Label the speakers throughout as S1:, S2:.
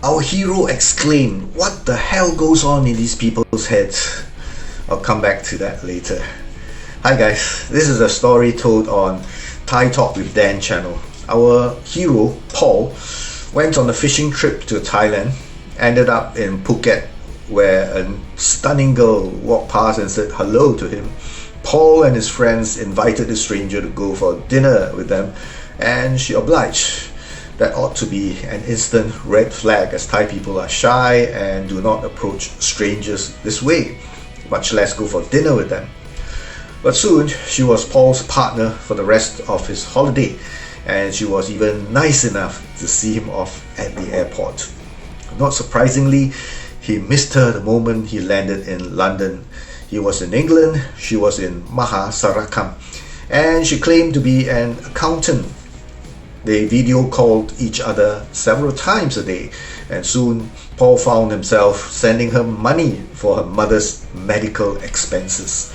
S1: Our hero exclaimed, "What the hell goes on in these people's heads?" I'll come back to that later. Hi guys, this is a story told on Thai Talk with Dan channel. Our hero, Paul, went on a fishing trip to Thailand, ended up in Phuket, where a stunning girl walked past and said hello to him. Paul and his friends invited the stranger to go for dinner with them, and she obliged. That ought to be an instant red flag, as Thai people are shy and do not approach strangers this way, much less go for dinner with them. But soon she was Paul's partner for the rest of his holiday, and she was even nice enough to see him off at the airport. Not surprisingly, he missed her the moment he landed in London. He was in England, she was in Sarakam, and she claimed to be an accountant. They video called each other several times a day, and soon Paul found himself sending her money for her mother's medical expenses.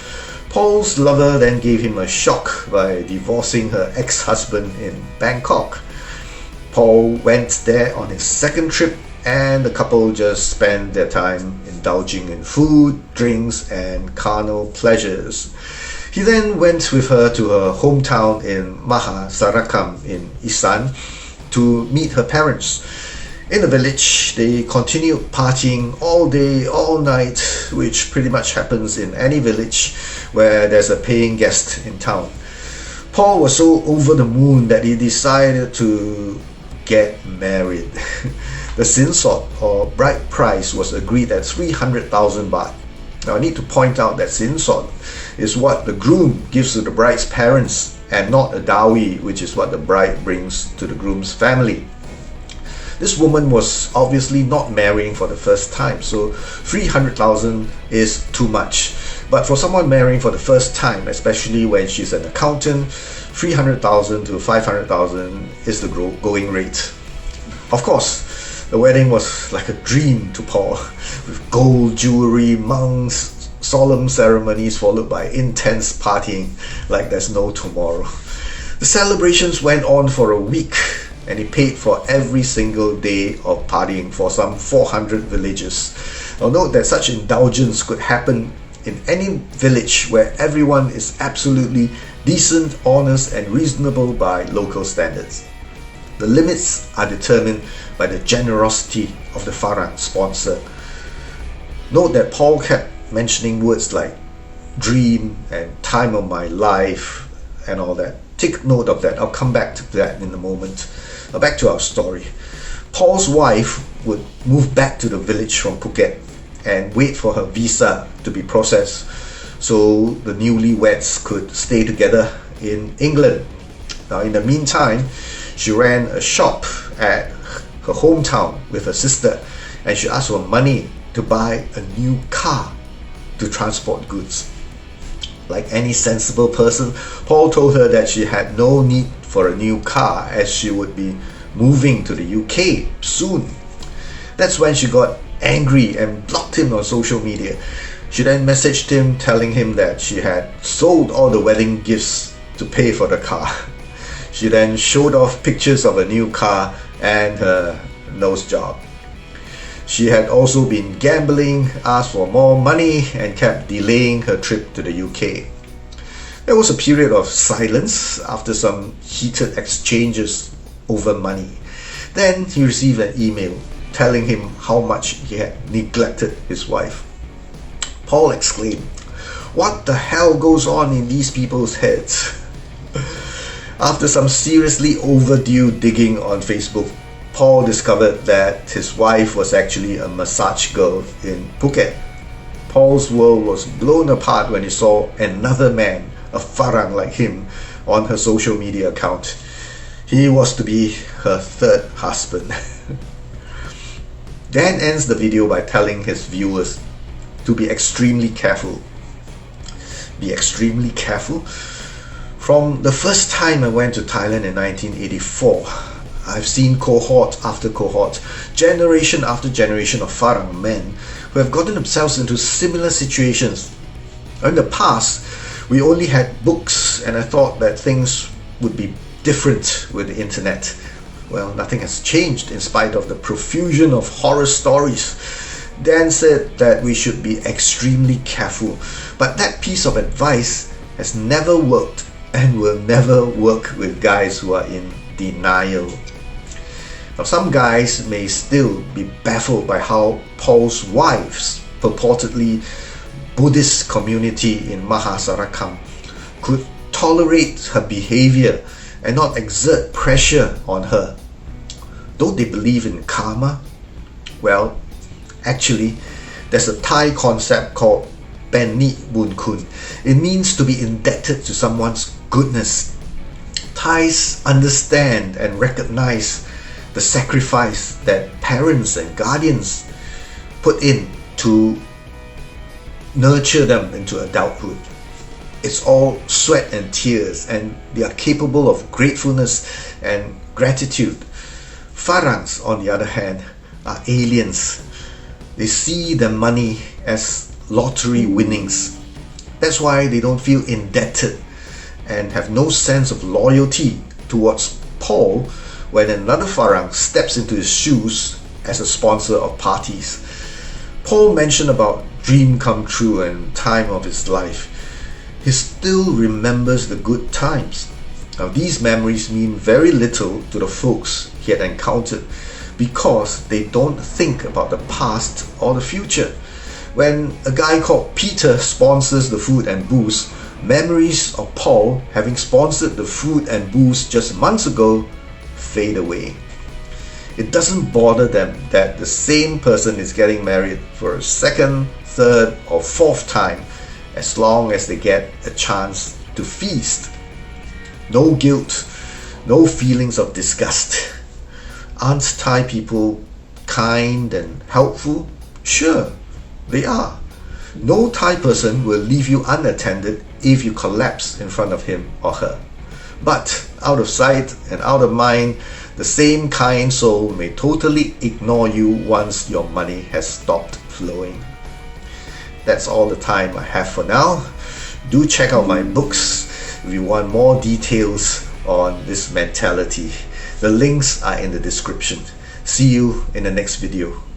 S1: Paul's lover then gave him a shock by divorcing her ex-husband in Bangkok. Paul went there on his second trip, and the couple just spent their time indulging in food, drinks, and carnal pleasures. He then went with her to her hometown in Sarakam in Isan to meet her parents. In the village, they continued partying all day, all night, which pretty much happens in any village where there's a paying guest in town. Paul was so over the moon that he decided to get married. The sinsod, or bride price, was agreed at 300,000 baht. Now I need to point out that sinsod is what the groom gives to the bride's parents, and not a dowry, which is what the bride brings to the groom's family. This woman was obviously not marrying for the first time, so 300,000 is too much. But for someone marrying for the first time, especially when she's an accountant, 300,000 to 500,000 is the going rate. Of course, the wedding was like a dream to Paul, with gold jewelry, monks, solemn ceremonies followed by intense partying like there's no tomorrow. The celebrations went on for a week, and he paid for every single day of partying for some 400 villages. Now note that such indulgence could happen in any village where everyone is absolutely decent, honest, and reasonable by local standards. The limits are determined by the generosity of the Farang sponsor. Note that Paul kept mentioning words like dream and time of my life and all that. Take note of that. I'll come back to that in a moment. Back to our story. Paul's wife would move back to the village from Phuket and wait for her visa to be processed so the newlyweds could stay together in England. Now in the meantime, she ran a shop at her hometown with her sister, and she asked for money to buy a new car to transport goods. Like any sensible person, Paul told her that she had no need for a new car as she would be moving to the UK soon. That's when she got angry and blocked him on social media. She then messaged him telling him that she had sold all the wedding gifts to pay for the car. She then showed off pictures of a new car and her nose job. She had also been gambling, asked for more money, and kept delaying her trip to the UK. There was a period of silence after some heated exchanges over money. Then he received an email telling him how much he had neglected his wife. Paul exclaimed, "What the hell goes on in these people's heads?" After some seriously overdue digging on Facebook, Paul discovered that his wife was actually a massage girl in Phuket. Paul's world was blown apart when he saw another man, a Farang like him, on her social media account. He was to be her third husband. Dan ends the video by telling his viewers to be extremely careful. Be extremely careful? From the first time I went to Thailand in 1984, I've seen cohort after cohort, generation after generation of Farang men who have gotten themselves into similar situations. In the past, we only had books, and I thought that things would be different with the internet. Well, nothing has changed in spite of the profusion of horror stories. Dan said that we should be extremely careful, but that piece of advice has never worked and will never work with guys who are in denial. Now, some guys may still be baffled by how Paul's wife's purportedly Buddhist community in Mahasarakam could tolerate her behavior and not exert pressure on her. Don't they believe in karma? Well, actually, there's a Thai concept called Penni Bun Kun. It means to be indebted to someone's goodness. Thais understand and recognize the sacrifice that parents and guardians put in to nurture them into adulthood. It's all sweat and tears, and they are capable of gratefulness and gratitude. Farangs, on the other hand, are aliens. They see their money as lottery winnings. That's why they don't feel indebted and have no sense of loyalty towards Paul when another Farang steps into his shoes as a sponsor of parties. Paul mentioned about dream come true and time of his life. He still remembers the good times. Now, these memories mean very little to the folks he had encountered because they don't think about the past or the future. When a guy called Peter sponsors the food and booze, memories of Paul having sponsored the food and booze just months ago fade away. It doesn't bother them that the same person is getting married for a second, third, or fourth time, as long as they get a chance to feast. No guilt, no feelings of disgust. Aren't Thai people kind and helpful? Sure, they are. No Thai person will leave you unattended if you collapse in front of him or her. But out of sight and out of mind, the same kind soul may totally ignore you once your money has stopped flowing. That's all the time I have for now. Do check out my books if you want more details on this mentality. The links are in the description. See you in the next video.